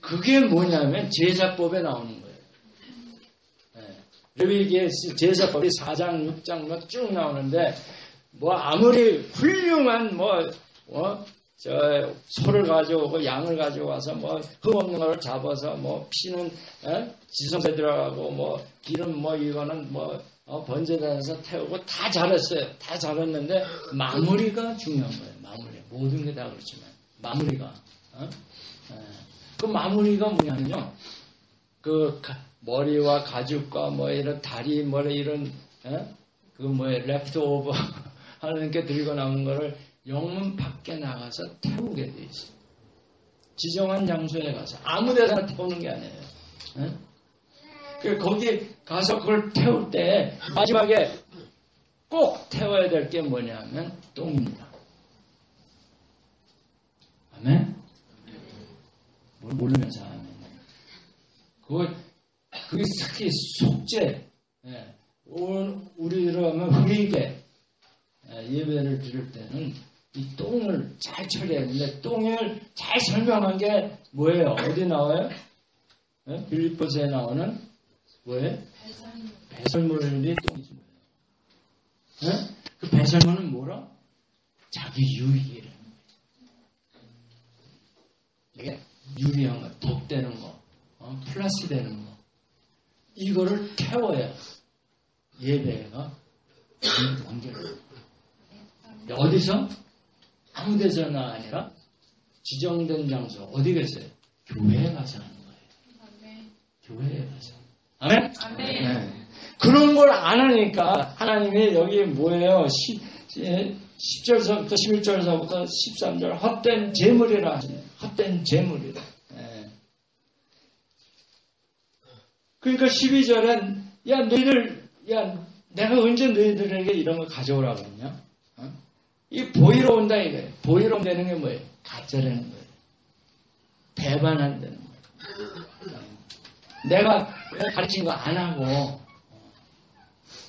그게 뭐냐면 제자법에 나오는 거예요. 레위기의 제사법이 4장, 6장 뭐 쭉 나오는데 뭐 아무리 훌륭한 소를 가져오고 양을 가져와서 뭐 흠없는 걸 잡아서 뭐 피는 지성에 들어가고 뭐 기름 뭐 이거는 번제단에서 태우고 다 잘했어요. 다 잘했는데 마무리가 중요한 거예요. 마무리. 모든 게 다 그렇지만 마무리가. 그 마무리가 뭐냐면요. 그 머리와 가죽과 뭐 이런 다리 머리 이런 레프트 오버 하는 게 들고 나온 거를 영문 밖에 나가서 태우게 돼 있어요. 지정한 장소에 가서 아무 데나 태우는 게 아니에요. 거기 가서 그걸 태울 때 마지막에 꼭 태워야 될 게 뭐냐면 똥입니다. 아멘? 뭘 모르면서 아멘. 그게 특히 속죄, 우리로 하면 회개, 예배를 드릴 때는 이 똥을 잘 처리해야 되는데 똥을 잘 설명한 게 뭐예요? 어디 나와요? 빌립보서에 나오는 뭐예요? 배설물이 똥이지 뭐예요? 그 배설물은 뭐라? 자기 유익이라는 거예요. 이게 유리한 거, 덕되는 거, 플러스 되는 거. 이거를 태워야 예배가 완결해요. 어디서? 아무 데서나 아니라 지정된 장소. 어디 계세요? 교회에 가서 하는 거예요. 교회에 가서. 아멘? 네. 그런 걸 안 하니까 하나님이 여기 뭐예요? 10절서부터 11절서부터 13절 헛된 재물이라 하시네요. 헛된 재물이라. 네. 그러니까 12절엔 내가 언제 너희들에게 이런 거 가져오라고 했냐? 이 보이러 온다 이거예요. 보이러 온다는 게 뭐예요? 가짜라는 거예요. 배반한다는 거예요. 내가 가르친 거 안 하고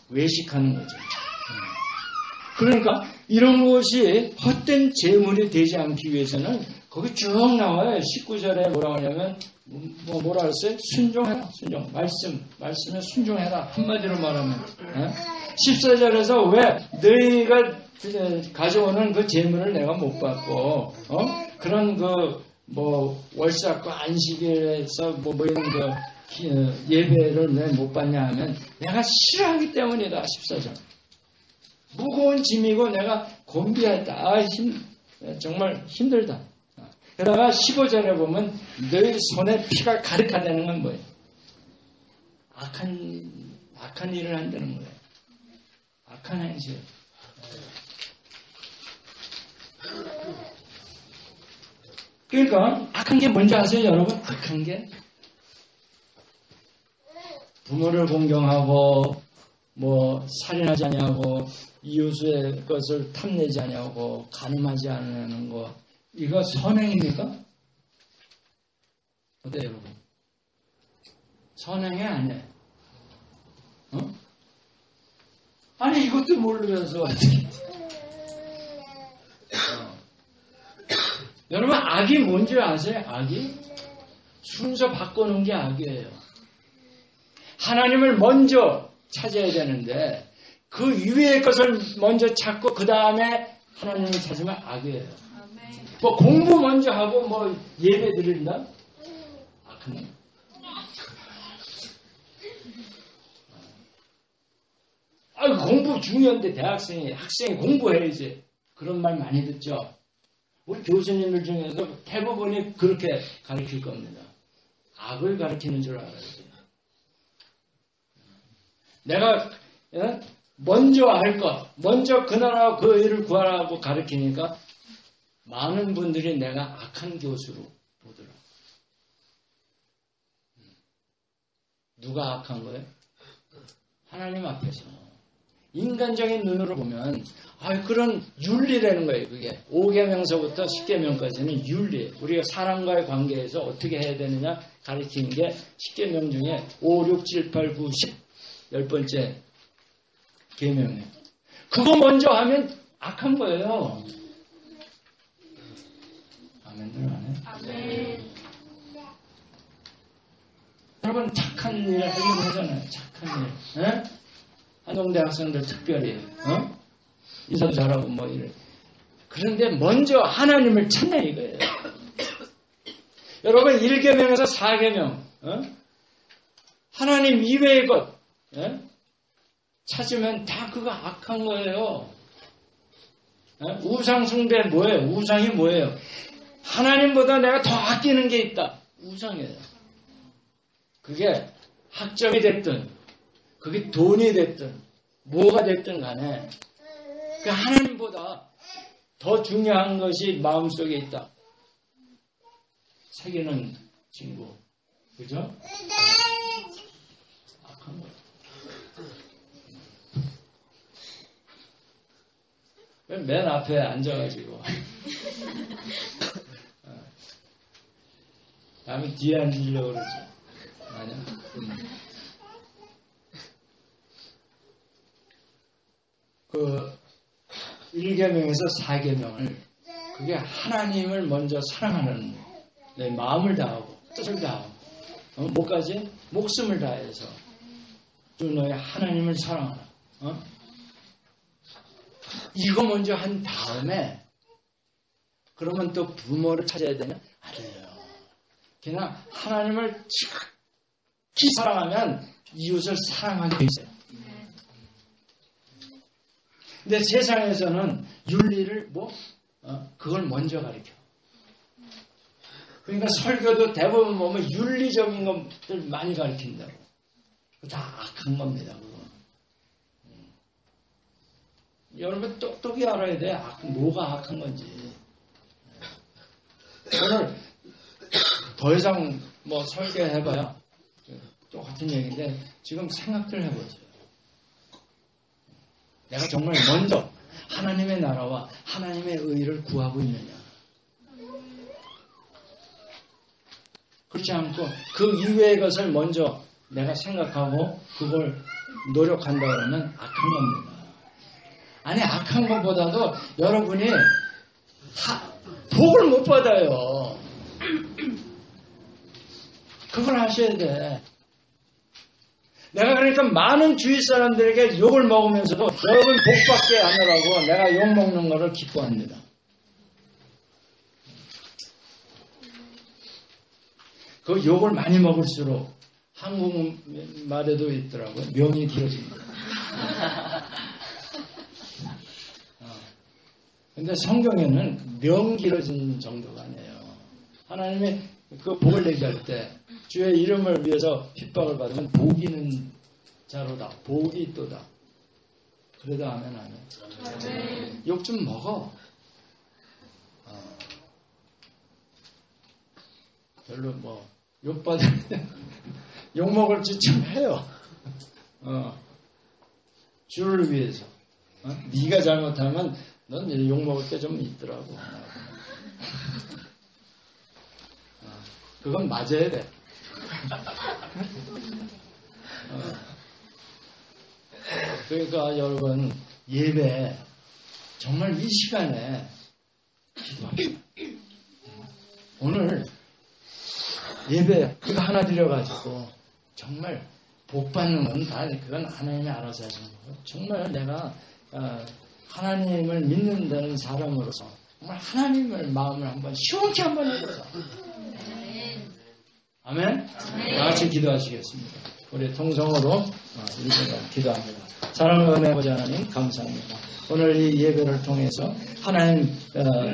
외식하는 거죠. 그러니까 이런 것이 헛된 재물이 되지 않기 위해서는 거기 쭉 나와요. 19절에 뭐라고 하냐면 뭐라 그랬어요? 순종해라. 순종. 말씀에 순종해라. 한마디로 말하면 14절에서 왜 너희가 가져오는 그 재물을 내가 못 받고 그런 월삭과 안식일에서 이런 예배를 왜 못 받냐 하면 내가 싫어하기 때문이다. 14절. 무거운 짐이고 내가 곤비했다. 정말 힘들다. 게다가 15절에 보면 너희 손에 피가 가득하다는 건 뭐예요? 악한 일을 한다는 거예요. 악한 행실. 그러니까 악한 게 뭔지 아세요, 여러분? 악한 게 부모를 공경하고 살인하지 아니하고 이웃의 것을 탐내지 아니하고 간음하지 않는 거 이거 선행입니까? 어때요, 여러분? 선행이 아니에요. 아니 이것도 모르면서 어떻게 여러분 악이 뭔지 아세요? 악이? 순서 바꾸는 게 악이에요. 하나님을 먼저 찾아야 되는데 그 위의 것을 먼저 찾고 그 다음에 하나님을 찾으면 악이에요. 공부 먼저 하고 예배 드린다? 악하네. 공부 중요한데 학생이 공부해야지. 그런 말 많이 듣죠. 우리 교수님들 중에서 대부분이 그렇게 가르칠 겁니다. 악을 가르치는 줄 알아야지. 내가 먼저 할 것, 먼저 그 나라와 그 일을 구하라고 가르치니까 많은 분들이 내가 악한 교수로 보더라고요. 누가 악한 거예요? 하나님 앞에서. 인간적인 눈으로 보면 그런 윤리라는 거예요. 그게 5계명서부터 10계명까지는 윤리. 우리가 사람과의 관계에서 어떻게 해야 되느냐 가르치는 게 10계명 중에 5, 6, 7, 8, 9, 10 10번째 계명이에요. 그거 먼저 하면 악한 거예요. 아멘들 안 해? 아멘. 여러분 착한 일을 하려고 하잖아요. 착한 일. 예? 한동대 학생들 특별히 인사도 잘하고 뭐 이래. 그런데 먼저 하나님을 찾냐 이거예요. 여러분 1계명에서 4계명 하나님 이외의 것 찾으면 다 그거 악한 거예요. 우상 숭배 뭐예요? 우상이 뭐예요? 하나님보다 내가 더 아끼는 게 있다. 우상이에요. 그게 학점이 됐든 그게 돈이 됐든 뭐가 됐든 간에 그 하나님보다 더 중요한 것이 마음속에 있다. 새기는 친구. 그죠? 악한 거예요. 맨 앞에 앉아가지고 다음에 뒤에 앉으려고 그러죠. 아니야. 그 1계명에서 4계명을 그게 하나님을 먼저 사랑하는 내 마음을 다하고 뜻을 다하고 뭐까지? 목숨을 다해서 주 너의 하나님을 사랑하라. 이거 먼저 한 다음에 그러면 또 부모를 찾아야 되냐? 아니에요. 그냥 하나님을 지극히 사랑하면 이웃을 사랑하게 돼 있어요. 근데 세상에서는 윤리를 그걸 먼저 가르쳐. 그러니까 설교도 대부분 보면 윤리적인 것들 많이 가르친다고. 다 악한 겁니다. 그거. 여러분 똑똑히 알아야 돼. 뭐가 악한 건지. 오늘 더 이상 설교해봐야 똑같은 얘기인데 지금 생각들 해보세요. 내가 정말 먼저 하나님의 나라와 하나님의 의를 구하고 있느냐. 그렇지 않고 그 이외의 것을 먼저 내가 생각하고 그걸 노력한다 그러면 악한 겁니다. 아니 악한 것보다도 여러분이 복을 못 받아요. 그걸 하셔야 돼. 내가 그러니까 많은 주위 사람들에게 욕을 먹으면서도 여러분 복받게 하느라고 내가 욕 먹는 거를 기뻐합니다. 그 욕을 많이 먹을수록 한국말에도 있더라고요. 명이 길어집니다. 근데 성경에는 명 길어진 정도가 아니에요. 하나님이 그 복을 얘기할 때 주의 이름을 위해서 핍박을 받으면 복이 있는 자로다. 복이 있도다. 그래도 아멘 안 해. 욕 좀 먹어. 별로 욕 받으면 욕 먹을 짓 좀 해요. 주를 위해서. 네가 잘못하면 넌 욕 먹을 게 좀 있더라고. 그건 맞아야 돼. 그러니까 여러분 예배 정말 이 시간에 기도합시다. 오늘 예배 그거 하나 드려가지고 정말 복 받는 건 다 그건 하나님이 알아서 하시는 거고 정말 내가 하나님을 믿는다는 사람으로서 정말 하나님을 마음을 한번 시원케 한번 해보자. 아멘? 다 같이 기도하시겠습니다. 우리 통성으로 이제가 기도합니다. 사랑하는 은혜아버지 하나님 감사합니다. 오늘 이 예배를 통해서 하나님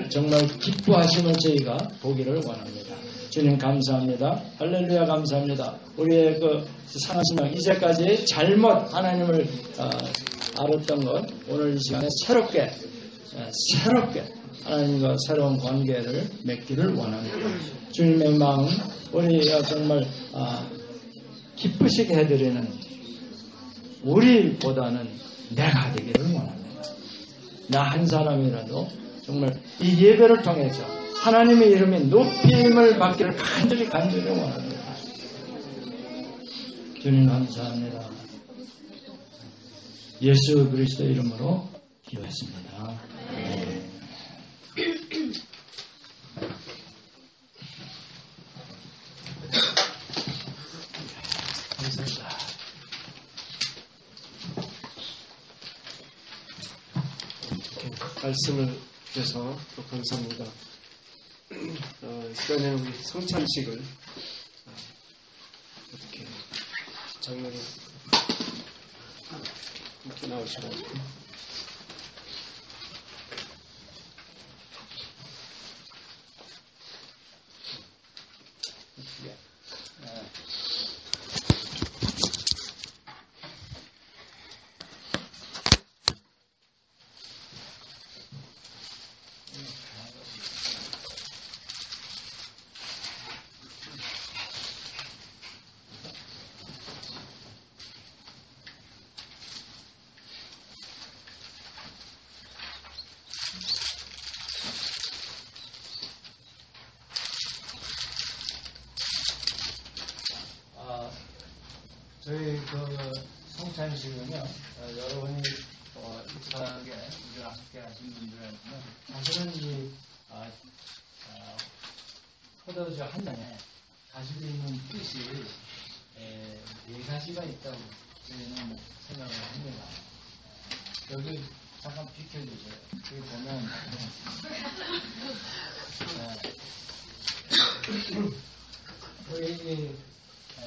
정말 기뻐하심을 저희가 보기를 원합니다. 주님 감사합니다. 할렐루야 감사합니다. 우리의 그 상하신 양 이제까지 잘못 하나님을 알았던 것 오늘 이 시간에 새롭게 하나님과 새로운 관계를 맺기를 원합니다. 주님의 마음 우리가 정말 기쁘시게 해드리는 우리보다는 내가 되기를 원합니다. 나 한 사람이라도 정말 이 예배를 통해서 하나님의 이름에 높임을 받기를 간절히 원합니다. 주님 감사합니다. 예수 그리스도 이름으로 기도했습니다. 말씀을 주셔서 또 감사합니다. 이 시간에는 우리 성찬식을 어떻게 장면을 이렇게 나오시고 저희 그 성찬식은요, 여러분이 익숙하게 우리가 함께 하신 분들한테는 사실은 이 포도주 한 잔에 가지고 있는 뜻이 네 가지가 있다고 저희는 생각을 합니다. 여기 잠깐 비켜주세요. 여기 보면 이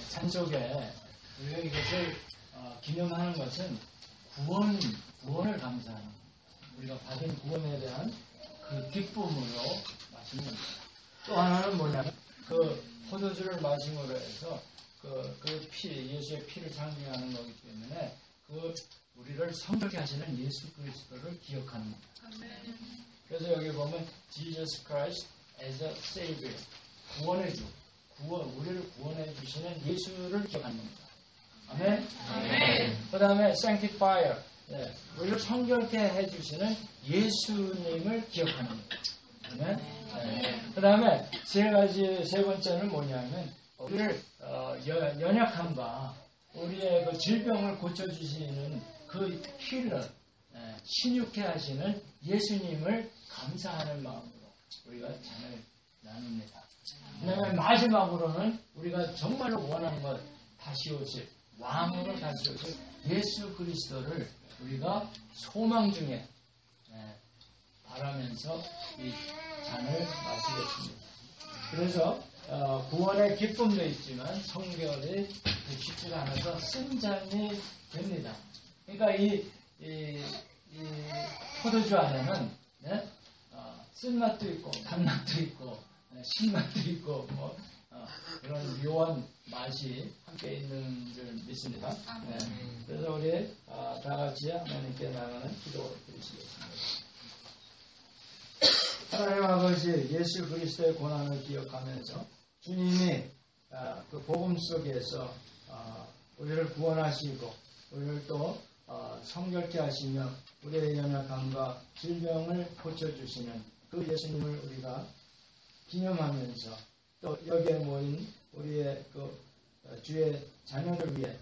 잔 속에 우리가 이것을 기념하는 것은 구원을 감사하는, 우리가 받은 구원에 대한 그 기쁨으로 마시는 겁니다. 또 하나는 뭐냐면 그 포도주를 마심으로 해서 그 피, 예수의 피를 상징하는 거기 때문에 그 우리를 성결케 하시는 예수 그리스도를 기억하는 겁니다. 그래서 여기 보면 Jesus Christ as a Savior, 구원의 주, 우리를 구원해 주시는 예수를 기억하는 겁니다. 아멘. 그 다음에 Sanctifier, 우리를 성결케 해주시는 예수님을 기억하는 겁니다. 아멘. 그 다음에 세 번째는 뭐냐면 우리를 연약함과 우리의 그 질병을 고쳐주시는 그 힐러, 신육케 하시는 예수님을 감사하는 마음으로 우리가 잔을 나눕니다. 그 다음에 마지막으로는 우리가 정말로 원하는 것, 다시 오실 왕으로 다시 오실 예수 그리스도를 우리가 소망 중에 바라면서 이 잔을 마시겠습니다. 그래서 구원의 기쁨도 있지만 성결이 쉽지가 않아서 쓴 잔이 됩니다. 그러니까 이 포도주 안에는 쓴맛도 있고 단맛도 있고 신맛도 있고 뭐 그런 묘한 맛이 함께 있는 줄 믿습니다. 그래서 우리 다 같이 하나님께 나가는 기도 드리시겠습니다. 하나님 아버지, 예수 그리스도의 고난을 기억하면서 주님이 그 복음 속에서 우리를 구원하시고 우리를 또 성결케 하시며 우리의 연약함과 질병을 고쳐주시는 그 예수님을 우리가 기념하면서 또 여기에 모인 우리의 그 주의 자녀들 위해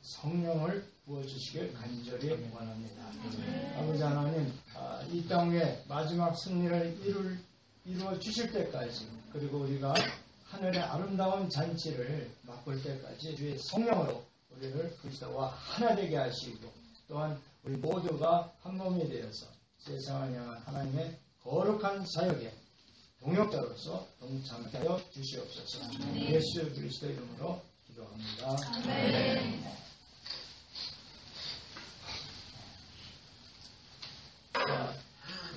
성령을 부어주시길 간절히 원합니다. 아버지 하나님, 이 땅에 마지막 승리를 이루어 주실 때까지, 그리고 우리가 하늘의 아름다운 잔치를 맛볼 때까지 주의 성령으로 우리를 그리스도와 하나 되게 하시고, 또한 우리 모두가 한 몸이 되어서 세상을 향한 하나님의 거룩한 사역에 동역자로서 동참하여 주시옵소서. 예수 그리스도 이름으로 기도합니다. 자,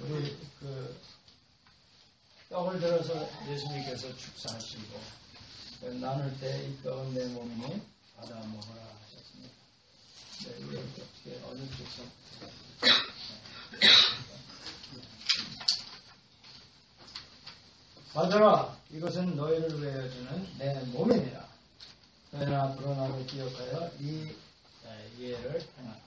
우리 떡을 들어서 예수님께서 축사하시고 나눌 때 이 떡은 내 몸이니 받아 먹으라 하셨습니다. 네, 이렇게 어느 쪽서 받아라, 이것은 너희를 위하여 주는 내 몸이니라. 너희는 앞으로 나를 기억하여 이 예를 행하라.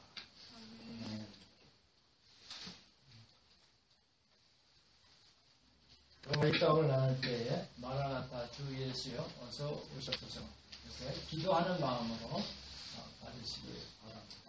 그럼 이 떡을 나눌 때에 마라나타 주 예수여 어서 오셔서 이렇게 기도하는 마음으로 받으시기 바랍니다.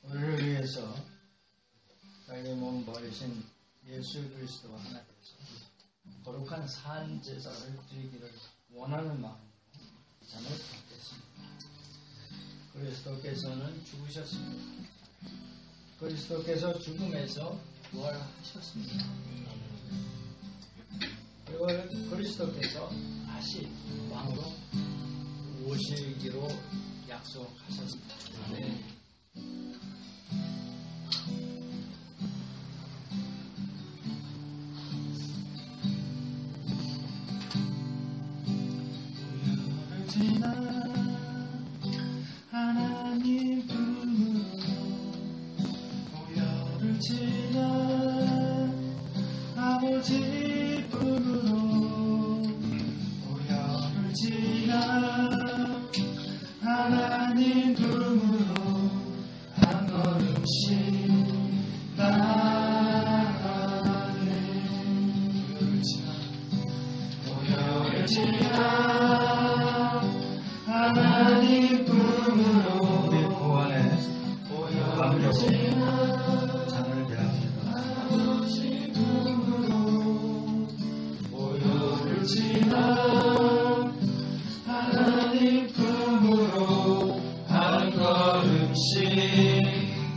우리를 위해서 자기 몸 버리신 예수 그리스도와 하나님께서 거룩한 산 제사를 드리기를 원하는 마음으로 이 잔을 받겠습니다. 그리스도께서는 죽으셨습니다. 그리스도께서 죽음에서 부활하셨습니다. 그리고 그리스도께서 다시 왕으로 오시기로 약속하셨습니다. 네. 하나님 품으로 보혈을 지나 아버지 품으로 보혈을 지나 하나님 품으로 한 걸음씩 나아가네. 보혈을 지나 하나님 품으로 우리 구원의 감격으로 잔을 대합니다. 아버지 품으로 보혈을 지나 하나님 품으로 한 걸음씩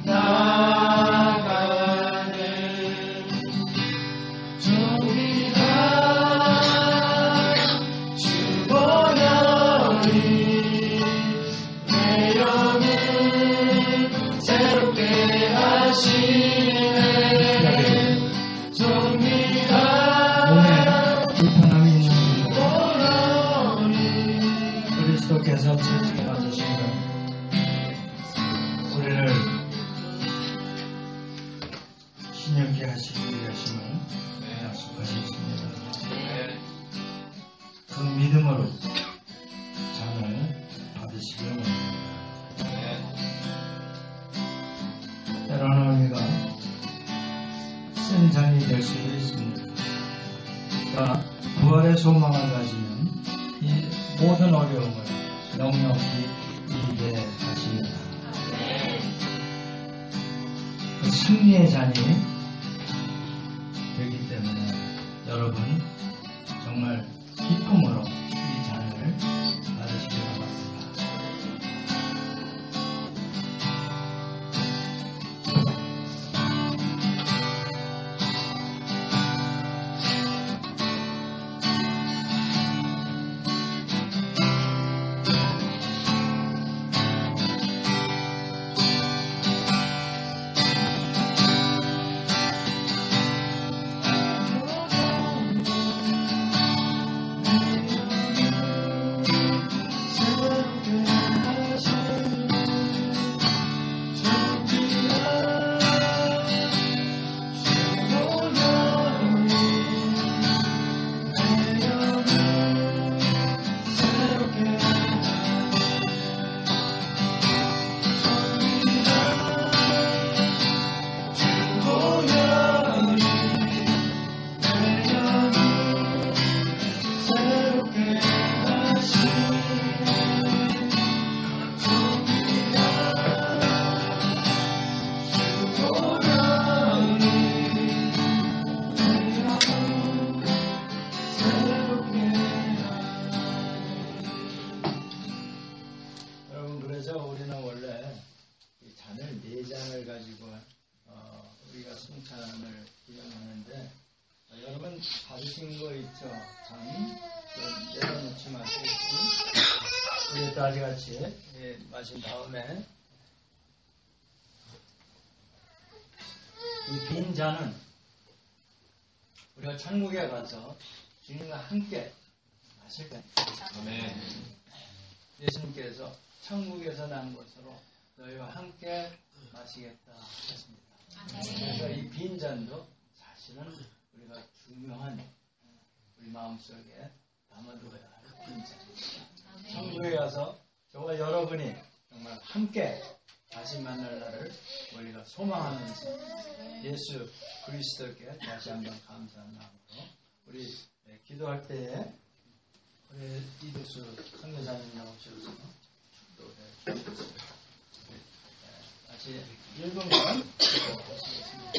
나아가네. 존귀한 주 보혈이 내 영을 새롭게 하시네. 존귀한 몸에 불편함이 있는 보혈이 그리스도께서 채찍에 맞으시면 우리를 신령케 하시기 위하심을 약속하셨습니다. 그 믿음으로 잔을 받으시기를 원합니다. 때로는 우리가 쓴 잔이 될 수도 있습니다. 그러나 부활의 소망을 가지면 이 모든 어려움을 넉넉히 이기게 하십니다. 그 승리의 잔이 되기 때문에 여러분 정말 기쁨으로 이 잔을 받으시기 바랍니다. 그렇죠. 내려놓지 마시고 우리 다리 같이 마신 다음에 이 빈 잔은 우리가 천국에 가서 주님과 함께 마실 거예요. 아멘. 예수님께서 천국에서 난 것으로 너희와 함께 마시겠다 하셨습니다. 그래서 이 빈 잔도 사실은 우리가 중요한 우리 마음속에 담아두어야 할 빈 잔입니다. 천국에 가서 저와 여러분이 정말 함께 다시 만날 날을 우리가 소망하면서 예수 그리스도께 다시 한번 감사한 마음으로 우리 기도할 때에 우리 이도수 선교사님 나오셔서 축도해 주셨습니다. 다시 읽으면 기도하시겠습니다.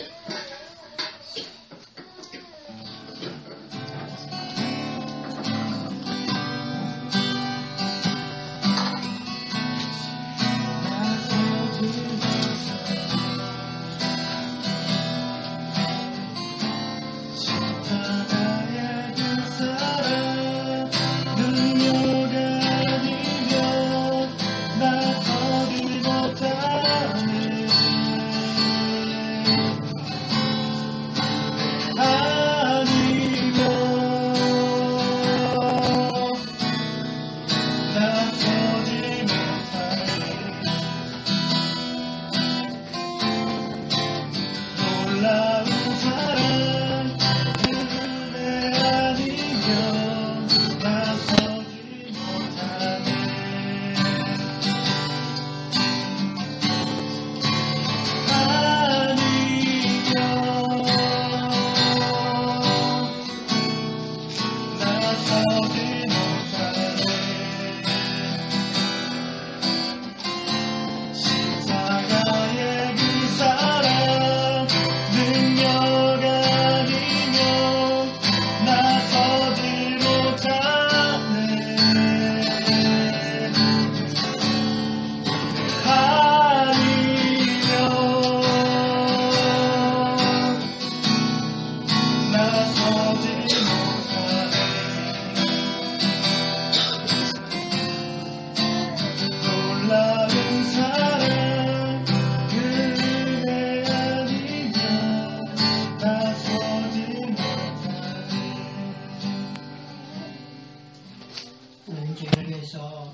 죄를 위해서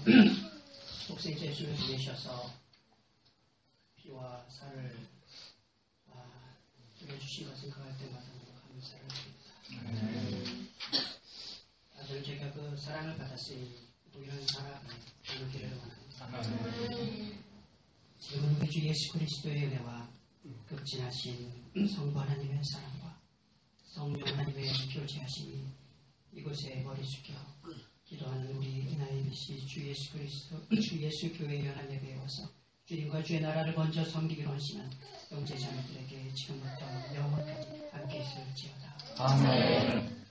독생자 예수를 보내셔서 피와 살을 주신 것을 그할 때마다 너무 감사를 드립니다. 아들 제가 그 사랑을 받았으니 또 이런 사랑을 나누기를 원합니다. 지금 우리 주 예수 그리스도의 은혜와 극진하신 성부 하나님의 사랑과 성령 하나님의 교제하심이 이곳에 머리 숙여 기도하는 우리 이나의 빛이 주 예수 그리스도 주 예수 교회 연합 예배에 와서 주님과 주의 나라를 먼저 섬기기로 하시는 영제 자녀들에게 지금부터 영원까지 함께 있을지어다. 아멘.